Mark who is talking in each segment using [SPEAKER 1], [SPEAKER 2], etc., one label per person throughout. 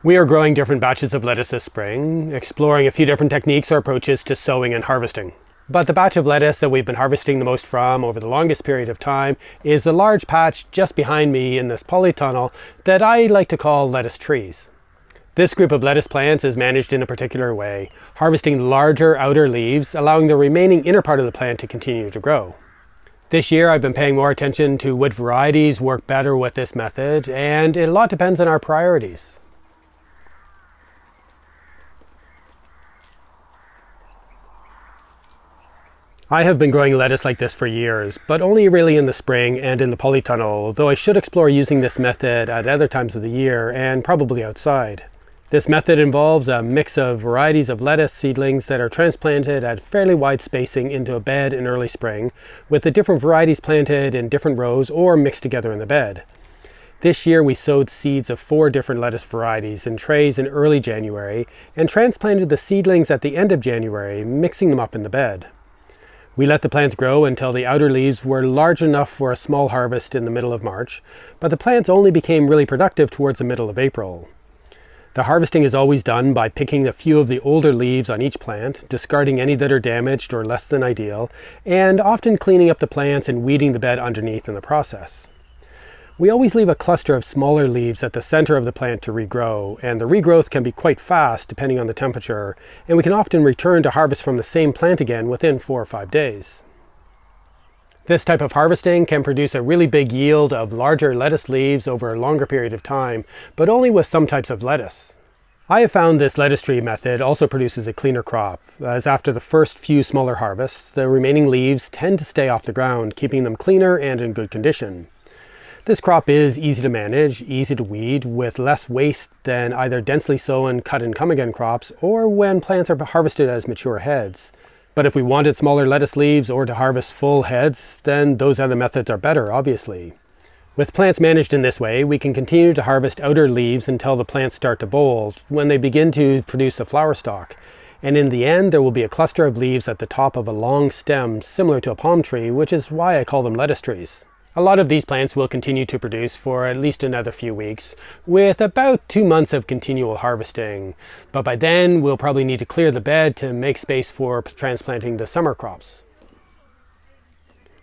[SPEAKER 1] We are growing different batches of lettuce this spring, exploring a few different techniques or approaches to sowing and harvesting. But the batch of lettuce that we've been harvesting the most from over the longest period of time is a large patch just behind me in this polytunnel that I like to call lettuce trees. This group of lettuce plants is managed in a particular way, harvesting larger outer leaves, allowing the remaining inner part of the plant to continue to grow. This year I've been paying more attention to what varieties work better with this method, and a lot depends on our priorities. I have been growing lettuce like this for years, but only really in the spring and in the polytunnel, though I should explore using this method at other times of the year and probably outside. This method involves a mix of varieties of lettuce seedlings that are transplanted at fairly wide spacing into a bed in early spring, with the different varieties planted in different rows or mixed together in the bed. This year we sowed seeds of 4 different lettuce varieties in trays in early January and transplanted the seedlings at the end of January, mixing them up in the bed. We let the plants grow until the outer leaves were large enough for a small harvest in the middle of March, but the plants only became really productive towards the middle of April. The harvesting is always done by picking a few of the older leaves on each plant, discarding any that are damaged or less than ideal, and often cleaning up the plants and weeding the bed underneath in the process. We always leave a cluster of smaller leaves at the center of the plant to regrow, and the regrowth can be quite fast depending on the temperature, and we can often return to harvest from the same plant again within 4 or 5 days. This type of harvesting can produce a really big yield of larger lettuce leaves over a longer period of time, but only with some types of lettuce. I have found this lettuce tree method also produces a cleaner crop, as after the first few smaller harvests, the remaining leaves tend to stay off the ground, keeping them cleaner and in good condition. This crop is easy to manage, easy to weed, with less waste than either densely sown cut and come again crops or when plants are harvested as mature heads. But if we wanted smaller lettuce leaves or to harvest full heads, then those other methods are better, obviously. With plants managed in this way, we can continue to harvest outer leaves until the plants start to bolt, when they begin to produce a flower stalk. And in the end, there will be a cluster of leaves at the top of a long stem similar to a palm tree, which is why I call them lettuce trees. A lot of these plants will continue to produce for at least another few weeks, with about 2 months of continual harvesting. But by then, we'll probably need to clear the bed to make space for transplanting the summer crops.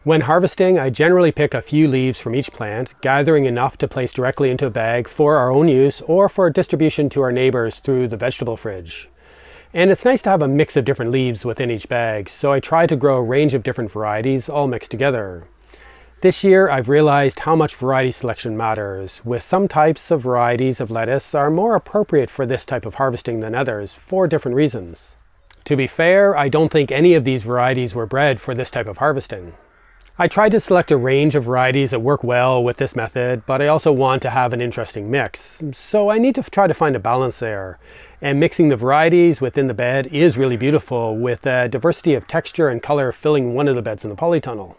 [SPEAKER 1] When harvesting, I generally pick a few leaves from each plant, gathering enough to place directly into a bag for our own use or for distribution to our neighbors through the vegetable fridge. And it's nice to have a mix of different leaves within each bag, so I try to grow a range of different varieties all mixed together. This year, I've realized how much variety selection matters, with some types of varieties of lettuce are more appropriate for this type of harvesting than others, for different reasons. To be fair, I don't think any of these varieties were bred for this type of harvesting. I tried to select a range of varieties that work well with this method, but I also want to have an interesting mix, so I need to try to find a balance there. And mixing the varieties within the bed is really beautiful, with a diversity of texture and color filling one of the beds in the polytunnel.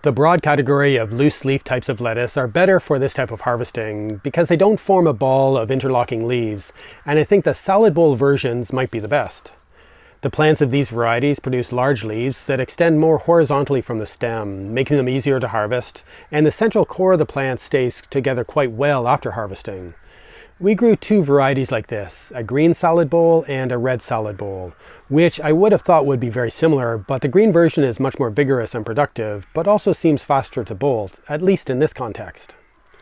[SPEAKER 1] The broad category of loose leaf types of lettuce are better for this type of harvesting because they don't form a ball of interlocking leaves, and I think the salad bowl versions might be the best. The plants of these varieties produce large leaves that extend more horizontally from the stem, making them easier to harvest, and the central core of the plant stays together quite well after harvesting. We grew 2 varieties like this, a green salad bowl and a red salad bowl, which I would have thought would be very similar, but the green version is much more vigorous and productive, but also seems faster to bolt, at least in this context.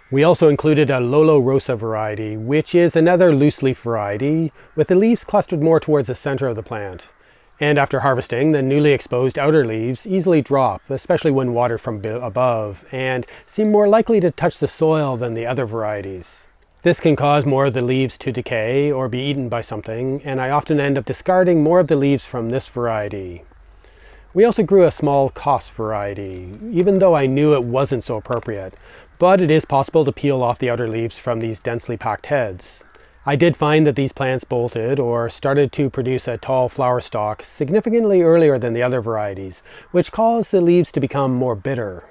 [SPEAKER 1] We also included a Lolo Rosa variety, which is another loose leaf variety, with the leaves clustered more towards the center of the plant. And after harvesting, the newly exposed outer leaves easily drop, especially when watered from above, and seem more likely to touch the soil than the other varieties. This can cause more of the leaves to decay or be eaten by something, and I often end up discarding more of the leaves from this variety. We also grew a small Kos variety, even though I knew it wasn't so appropriate, but it is possible to peel off the outer leaves from these densely packed heads. I did find that these plants bolted or started to produce a tall flower stalk significantly earlier than the other varieties, which caused the leaves to become more bitter.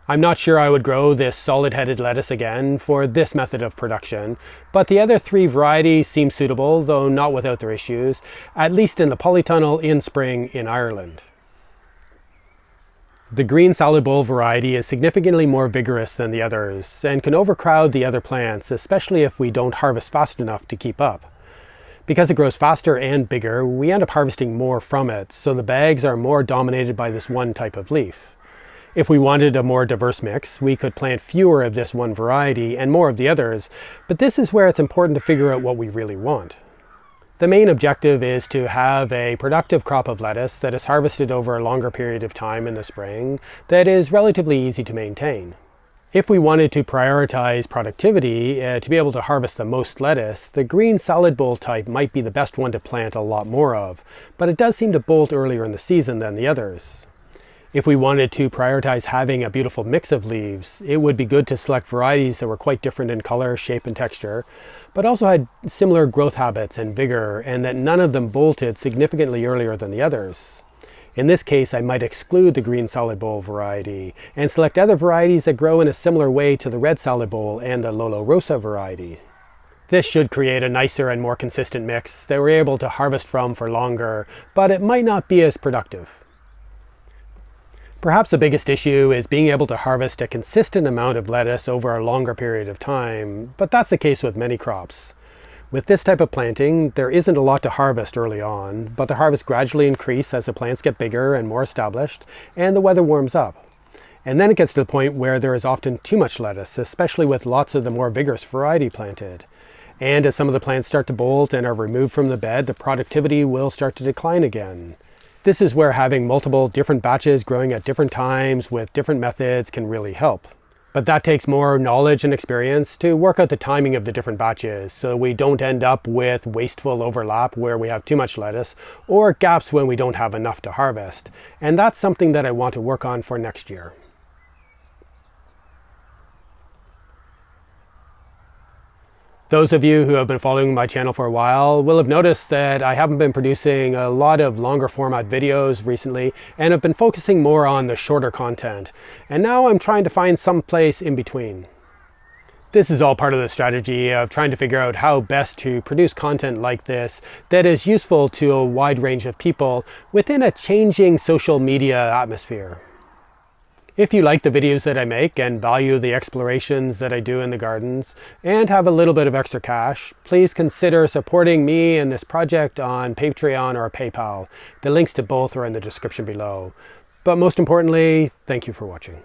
[SPEAKER 1] I'm not sure I would grow this solid-headed lettuce again for this method of production, but the other 3 varieties seem suitable, though not without their issues, at least in the polytunnel in spring in Ireland. The green salad bowl variety is significantly more vigorous than the others and can overcrowd the other plants, especially if we don't harvest fast enough to keep up. Because it grows faster and bigger, we end up harvesting more from it, so the bags are more dominated by this one type of leaf. If we wanted a more diverse mix, we could plant fewer of this one variety and more of the others, but this is where it's important to figure out what we really want. The main objective is to have a productive crop of lettuce that is harvested over a longer period of time in the spring that is relatively easy to maintain. If we wanted to prioritize productivity to be able to harvest the most lettuce, the green salad bowl type might be the best one to plant a lot more of, but it does seem to bolt earlier in the season than the others. If we wanted to prioritize having a beautiful mix of leaves, it would be good to select varieties that were quite different in color, shape, and texture, but also had similar growth habits and vigor, and that none of them bolted significantly earlier than the others. In this case, I might exclude the green salad bowl variety and select other varieties that grow in a similar way to the red salad bowl and the Lolo Rosa variety. This should create a nicer and more consistent mix that we're able to harvest from for longer, but it might not be as productive. Perhaps the biggest issue is being able to harvest a consistent amount of lettuce over a longer period of time, but that's the case with many crops. With this type of planting, there isn't a lot to harvest early on, but the harvests gradually increase as the plants get bigger and more established, and the weather warms up. And then it gets to the point where there is often too much lettuce, especially with lots of the more vigorous variety planted. And as some of the plants start to bolt and are removed from the bed, the productivity will start to decline again. This is where having multiple different batches growing at different times with different methods can really help. But that takes more knowledge and experience to work out the timing of the different batches so we don't end up with wasteful overlap where we have too much lettuce or gaps when we don't have enough to harvest. And that's something that I want to work on for next year. Those of you who have been following my channel for a while will have noticed that I haven't been producing a lot of longer format videos recently and have been focusing more on the shorter content. And now I'm trying to find some place in between. This is all part of the strategy of trying to figure out how best to produce content like this that is useful to a wide range of people within a changing social media atmosphere. If you like the videos that I make and value the explorations that I do in the gardens and have a little bit of extra cash, please consider supporting me in this project on Patreon or PayPal. The links to both are in the description below. But most importantly, thank you for watching.